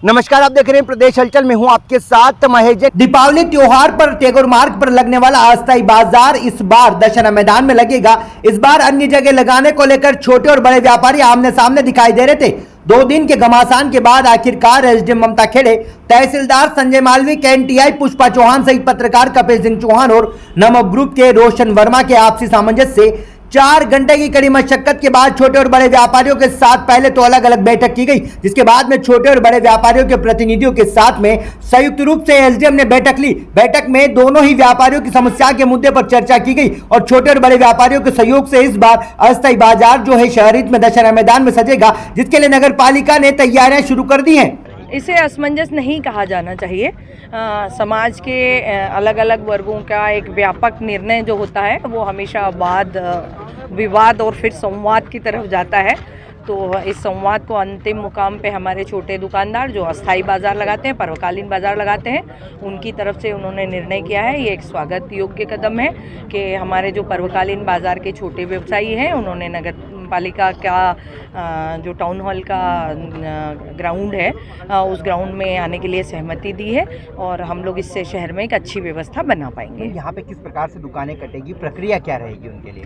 नमस्कार, आप देख रहे हैं प्रदेश हलचल में हूं आपके साथ महेश जैन। दीपावली त्योहार पर टैगोर मार्ग पर लगने वाला अस्थायी बाजार इस बार दशहरा मैदान में लगेगा। इस बार अन्य जगह लगाने को लेकर छोटे और बड़े व्यापारी आमने सामने दिखाई दे रहे थे। 2 दिन के घमासान के बाद आखिरकार एसडीएम ममता खेड़े, तहसीलदार संजय मालवी, KNTI पुष्पा चौहान सहित पत्रकार कपिल सिंह चौहान और नमो ग्रुप के रोशन वर्मा के आपसी सामंजस्य से 4 घंटे की कड़ी मशक्कत के बाद छोटे और बड़े व्यापारियों के साथ पहले तो अलग अलग बैठक की गई, जिसके बाद में छोटे और बड़े व्यापारियों के प्रतिनिधियों के साथ में संयुक्त रूप से एसडीएम ने बैठक ली। बैठक में दोनों ही व्यापारियों की समस्या के मुद्दे पर चर्चा की गई और छोटे और बड़े व्यापारियों के सहयोग से इस बार अस्थायी बाजार जो है शहरी में दशहरा मैदान में सजेगा, जिसके लिए नगर पालिका ने तैयारियां शुरू कर दी हैं। इसे असमंजस नहीं कहा जाना चाहिए। समाज के अलग अलग वर्गों का एक व्यापक निर्णय जो होता है वो हमेशा वाद विवाद और फिर संवाद की तरफ जाता है। तो इस संवाद को अंतिम मुकाम पे हमारे छोटे दुकानदार जो अस्थाई बाज़ार लगाते हैं, पर्वकालीन बाज़ार लगाते हैं, उनकी तरफ से उन्होंने निर्णय किया है। ये एक स्वागत योग्य कदम है कि हमारे जो पर्वकालीन बाज़ार के छोटे व्यवसायी हैं उन्होंने नगर पालिका का जो टाउन हॉल का ग्राउंड है उस ग्राउंड में आने के लिए सहमति दी है और हम लोग इससे शहर में एक अच्छी व्यवस्था बना पाएंगे। यहाँ पे किस प्रकार से दुकानें कटेगी, प्रक्रिया क्या रहेगी उनके लिए?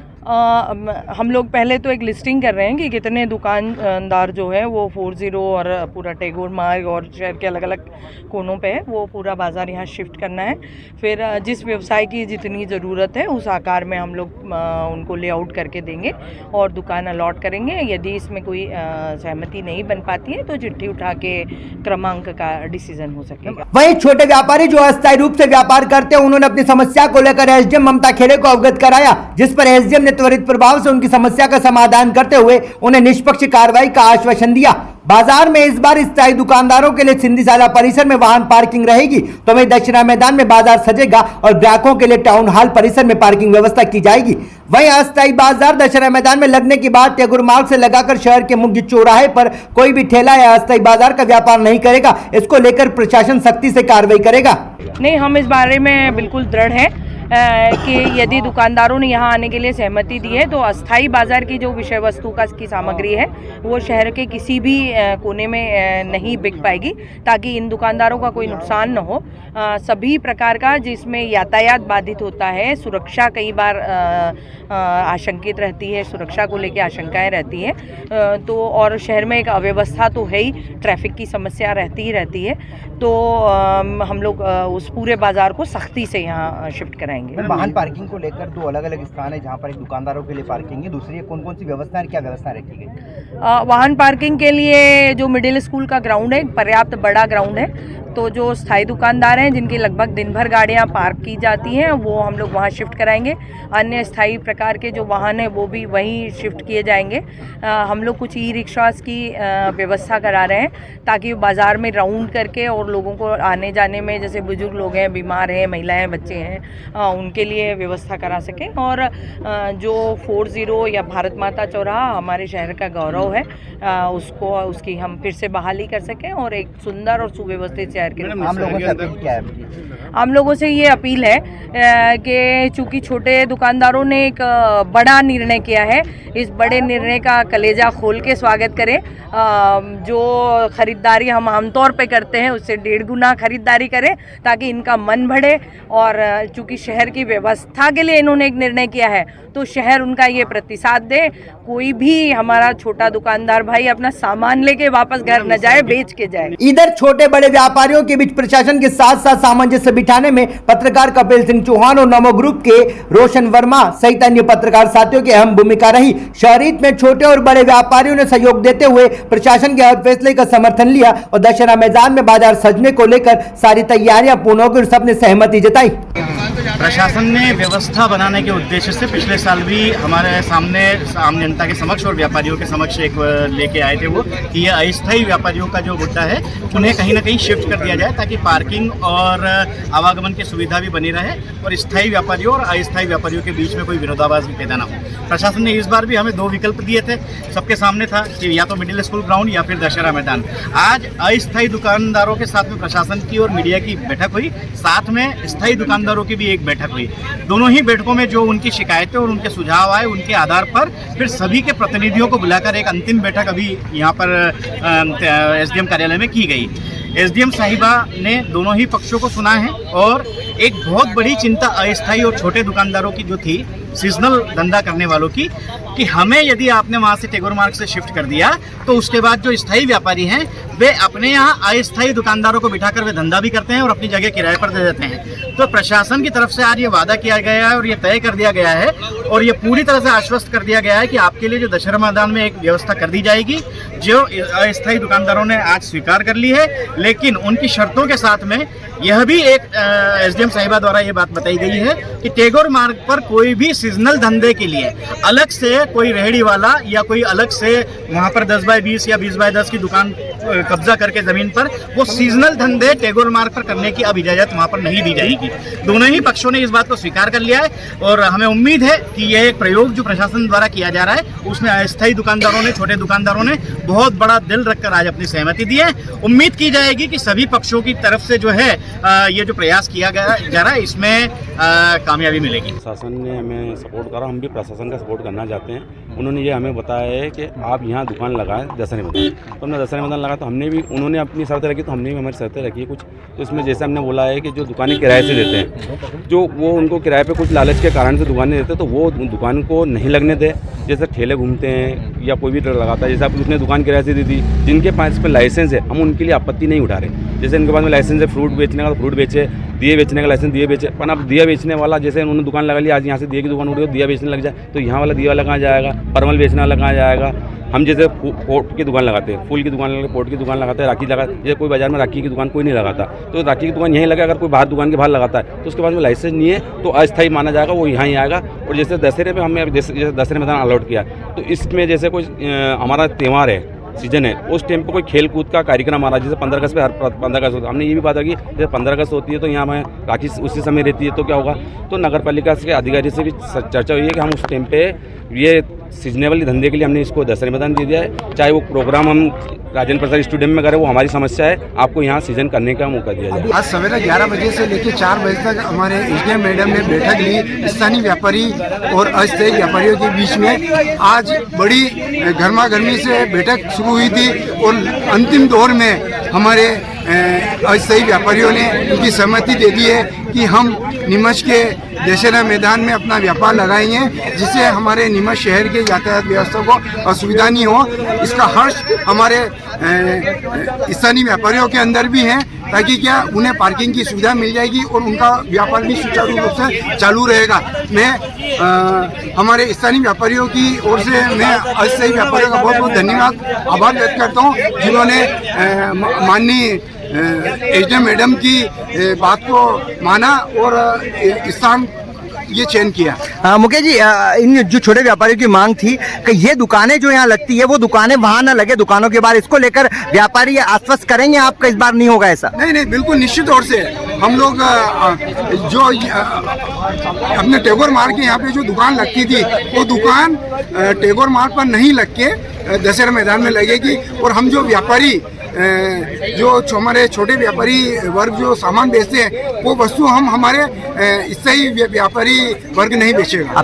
हम लोग पहले तो एक लिस्टिंग कर रहे हैं कि कितने दुकानदार जो है वो 40 और पूरा टैगोर मार्ग और शहर के अलग अलग कोनों पे है, वो पूरा बाज़ार यहाँ शिफ्ट करना है। फिर जिस व्यवसाय की जितनी ज़रूरत है उस आकार में हम लोग उनको लेआउट करके देंगे और दुकान अलॉट करेंगे। यदि इसमें कोई सहमति नहीं बन पाती है तो चिट्ठी उठा के क्रमांक का डिसीजन हो सकेगा। वहीं छोटे व्यापारी जो अस्थायी रूप से व्यापार करते हैं उन्होंने अपनी समस्या को लेकर एसडीएम ममता खेड़े को अवगत कराया, जिस पर एसडीएम ने त्वरित प्रभाव से उनकी समस्या का समाधान करते हुए उन्हें निष्पक्ष कार्रवाई का आश्वासन दिया। बाजार में इस बार स्थायी दुकानदारों के लिए सिंधीशाला परिसर में वाहन पार्किंग रहेगी, तो वहीं दशहरा मैदान में बाजार सजेगा और ग्राहकों के लिए टाउन हॉल परिसर में पार्किंग व्यवस्था की जाएगी। वहीं अस्थायी बाजार दशहरा मैदान में लगने के बाद टैगोर मार्ग से लगाकर शहर के मुख्य चौराहे पर कोई भी ठेला या अस्थायी बाजार का व्यापार नहीं करेगा। इसको लेकर प्रशासन सख्ती से कार्रवाई करेगा। नहीं, हम इस बारे में बिल्कुल दृढ़ हैं कि यदि दुकानदारों ने यहाँ आने के लिए सहमति दी है तो अस्थाई बाज़ार की जो विषय वस्तु की सामग्री है वो शहर के किसी भी कोने में नहीं बिक पाएगी, ताकि इन दुकानदारों का कोई नुकसान न हो। सभी प्रकार का जिसमें यातायात बाधित होता है, सुरक्षा कई बार आशंकित रहती है, सुरक्षा को लेकर आशंकाएं रहती हैं, तो और शहर में एक अव्यवस्था तो है ही, ट्रैफिक की समस्या रहती ही रहती है, तो हम लोग उस पूरे बाज़ार को सख्ती से यहाँ शिफ्ट कराएंगे। वाहन पार्किंग को लेकर 2 अलग-अलग स्थान है जहां पर एक दुकानदारों के लिए पार्किंग है, दूसरी कौन-कौन सी व्यवस्था है, क्या व्यवस्था रखी गई? वाहन पार्किंग के लिए जो मिडिल स्कूल का ग्राउंड है पर्याप्त बड़ा ग्राउंड है, तो जो स्थायी दुकानदार हैं जिनकी लगभग दिन भर गाड़ियां पार्क की जाती हैं वो हम लोग वहां शिफ्ट कराएंगे। अन्य स्थायी प्रकार के जो वाहन हैं वो भी वहीं शिफ्ट किए जाएंगे। हम लोग कुछ ई-रिक्शास की व्यवस्था करा रहे हैं ताकि बाज़ार में राउंड करके और लोगों को आने जाने में, जैसे बुजुर्ग लोग हैं, बीमार हैं, महिलाएं, बच्चे हैं, उनके लिए व्यवस्था करा सकें। और जो 40 या भारत माता चौराहा हमारे शहर का गौरव है, उसकी हम फिर से बहाली कर सकें और एक सुंदर और सुव्यवस्थित शहर के आम लोगों से ये अपील है कि चूंकि छोटे दुकानदारों ने एक बड़ा निर्णय किया है, इस बड़े निर्णय का कलेजा खोल के स्वागत करें। जो खरीदारी हम आमतौर पे करते हैं उससे 1.5 गुना खरीदारी करें ताकि इनका मन बढ़े। और चूंकि शहर की व्यवस्था के लिए इन्होंने एक निर्णय किया है तो शहर उनका ये प्रतिसाद दे, कोई भी हमारा छोटा दुकानदार भाई अपना सामान लेके वापस घर न जाए, बेच के जाए। इधर छोटे बड़े व्यापारियों के बीच प्रशासन के साथ साथ सामंजस्य बिठाने में पत्रकार कपिल सिंह चौहान और नमो ग्रुप के रोशन वर्मा सहित अन्य पत्रकार साथियों की अहम भूमिका रही। शहरी में छोटे और बड़े व्यापारियों ने सहयोग देते हुए प्रशासन के हर फैसले का समर्थन लिया और दशहरा मैदान में बाजार सजने को लेकर सारी तैयारियां पूर्ण होकर सबने सहमति जताई। प्रशासन ने व्यवस्था बनाने के उद्देश्य से पिछले साल भी हमारे सामने आम जनता के समक्ष और व्यापारियों के समक्ष एक लेके आए थे वो कि ये अस्थायी व्यापारियों का जो मुद्दा है उन्हें कहीं ना कहीं शिफ्ट कर दिया जाए ताकि पार्किंग और आवागमन की सुविधा भी बनी रहे और स्थायी व्यापारियों और अस्थायी व्यापारियों के बीच में कोई विरोधाभास भी पैदा ना हो। प्रशासन ने इस बार भी हमें 2 विकल्प दिए थे, सबके सामने था कि या तो मिडिल स्कूल ग्राउंड या फिर दशहरा मैदान। आज अस्थायी दुकानदारों के साथ में प्रशासन की और मीडिया की बैठक हुई, साथ में स्थायी दुकानदारों की भी एक बैठक हुई। दोनों ही बैठकों में जो उनकी शिकायतें और उनके सुझाव आए उनके आधार पर फिर सभी के प्रतिनिधियों को बुलाकर एक अंतिम बैठक अभी यहाँ पर एसडीएम कार्यालय में की गई। एसडीएम साहिबा ने दोनों ही पक्षों को सुना है और एक बहुत बड़ी चिंता अस्थायी और छोटे दुकानदारों की जो थी, सीजनल धंधा करने वालों की, कि हमें यदि आपने वहाँ से टैगोर मार्ग से शिफ्ट कर दिया तो उसके बाद जो स्थायी व्यापारी हैं वे अपने यहाँ अस्थायी दुकानदारों को बिठाकर वे धंधा भी करते हैं और अपनी जगह किराए पर दे देते हैं। तो प्रशासन की तरफ से आज ये वादा किया गया है और ये तय कर दिया गया है और ये पूरी तरह से आश्वस्त कर दिया गया है कि आपके लिए जो दशहरा मैदान में एक व्यवस्था कर दी जाएगी, जो अस्थायी दुकानदारों ने आज स्वीकार कर ली है। लेकिन उनकी शर्तों के साथ में यह भी एक एसडीएम साहिबा द्वारा ये बात बताई गई है कि टैगोर मार्ग पर कोई भी सीजनल धंधे के लिए अलग से कोई रेहड़ी वाला या कोई अलग से वहाँ पर 10x20 या 20x10 की दुकान कब्जा करके जमीन पर वो सीजनल धंधे टैगोर मार्ग पर करने की अब इजाजत वहाँ पर नहीं दी जाएगी। दोनों ही पक्षों ने इस बात को स्वीकार कर लिया है और हमें उम्मीद है कि यह एक प्रयोग जो प्रशासन द्वारा किया जा रहा है उसमें अस्थायी दुकानदारों ने, छोटे दुकानदारों ने बहुत बड़ा दिल रखकर आज अपनी सहमति दी है। उम्मीद की जाएगी कि सभी पक्षों की तरफ से जो है ये जो प्रयास किया जा रहा है इसमें कामयाबी मिलेगी। प्रशासन ने हमें सपोर्ट करा, हम भी प्रशासन का सपोर्ट करना चाहते हैं। उन्होंने ये हमें बताया है कि आप यहाँ दुकान लगाएं दशहरे मैदान, तो हमने दशहरे मैदान लगाया तो हमने भी, उन्होंने अपनी शर्तें रखी तो हमने भी हमारी शर्तें रखी है कुछ। तो इसमें जैसे हमने बोला है कि जो दुकानें किराए से देते हैं, जो वो उनको किराए पे कुछ लालच के कारण से दुकानें देते हैं तो वो दुकान को नहीं लगने दे। जैसे ठेले घूमते हैं या कोई भी लगाता है, जैसे आप उसने दुकान किराए से दी थी, जिनके पास पे लाइसेंस है हम उनके लिए आपत्ति नहीं उठा रहे। जैसे इनके पास में लाइसेंस है फ्रूट बेचने का तो फ्रूट बेचे, दिए बेचने का लाइसेंस दिए बेचे, पर अब दिया बेचने वाला जैसे उन्होंने दुकान लगा ली, आज यहाँ से दिए की दुकान उठ गई, दिया बेचने लग जाए तो यहाँ वाला दिया वाला कहाँ जाएगा, परमल बेचने वाला कहाँ जाएगा। हम जैसे पोट की दुकान लगाते हैं, फूल की दुकान लगाते, पोट की दुकान लगाते हैं, राखी लगाते, जैसे कोई बाजार में राखी की दुकान कोई नहीं लगाता तो राखी की दुकान यहीं लगे। अगर कोई बाहर दुकान के बाहर लगाता है तो उसके पास में लाइसेंस नहीं है तो अस्थायी माना जाएगा, वो यहाँ ही आएगा। और जैसे दशहरे पे हमने जैसे दशहरे मैदान अलॉट किया तो इसमें जैसे कोई हमारा त्यौहार है, सीजन है, उस टाइम पे कोई खेल कूद का कार्यक्रम आ रहा है, जैसे 15 अगस्त पे हर 15 अगस्त होता है, हमने ये भी बात की जैसे 15 अगस्त होती है तो यहाँ में राखी उसी समय रहती है तो क्या होगा। तो नगर पालिका के अधिकारी से भी चर्चा हुई है कि हम उस टाइम पे ये सीजनेबल धंधे के लिए हमने इसको दशहरे मैदान दे दिया है। चाहे वो प्रोग्राम हम राजेंद्र प्रसाद स्टेडियम में करें, वो हमारी समस्या है, आपको यहाँ सीजन करने का मौका दिया जाए। आज सवेरे 11 बजे से लेकर 4 बजे तक हमारे एसडीएम मैडम ने बैठक ली स्थानीय व्यापारी और अस्थायी व्यापारियों के बीच में। आज बड़ी गर्मा गर्मी से बैठक शुरू हुई थी और अंतिम दौर में हमारे अस्थायी व्यापारियों ने उनकी सहमति दे दी है कि हम नीमच के दशहरा मैदान में अपना व्यापार लगाएंगे, जिससे हमारे नीमच शहर के यातायात व्यवस्था को असुविधा नहीं हो। इसका हर्ष हमारे स्थानीय व्यापारियों के अंदर भी है, ताकि क्या उन्हें पार्किंग की सुविधा मिल जाएगी और उनका व्यापार भी सुचारू रूप से चालू रहेगा। मैं हमारे स्थानीय व्यापारियों की ओर से मैं अस्थायी व्यापारियों का बहुत बहुत धन्यवाद आभार व्यक्त करता हूँ, जिन्होंने माननीय एसडीएम मैडम की बात को माना और स्थान ये चयन किया। मुकेश जी, इन जो छोटे व्यापारियों की मांग थी कि ये दुकानें जो यहाँ लगती है वो दुकानें वहाँ ना लगे दुकानों के बाहर, इसको लेकर व्यापारी आश्वस्त करेंगे आपका इस बार नहीं होगा ऐसा? नहीं, बिल्कुल निश्चित तौर से हम लोग जो अपने टैगोर मार्ग के यहाँ पे जो दुकान लगती थी वो दुकान टैगोर मार्ग पर नहीं लग के दशहरा मैदान में लगेगी। और हम जो व्यापारी जो हमारे छोटे व्यापारी वर्ग जो सामान बेचते हैं वो वस्तु हम हमारे स्थायी व्यापारी वर्ग नहीं बेचेगा।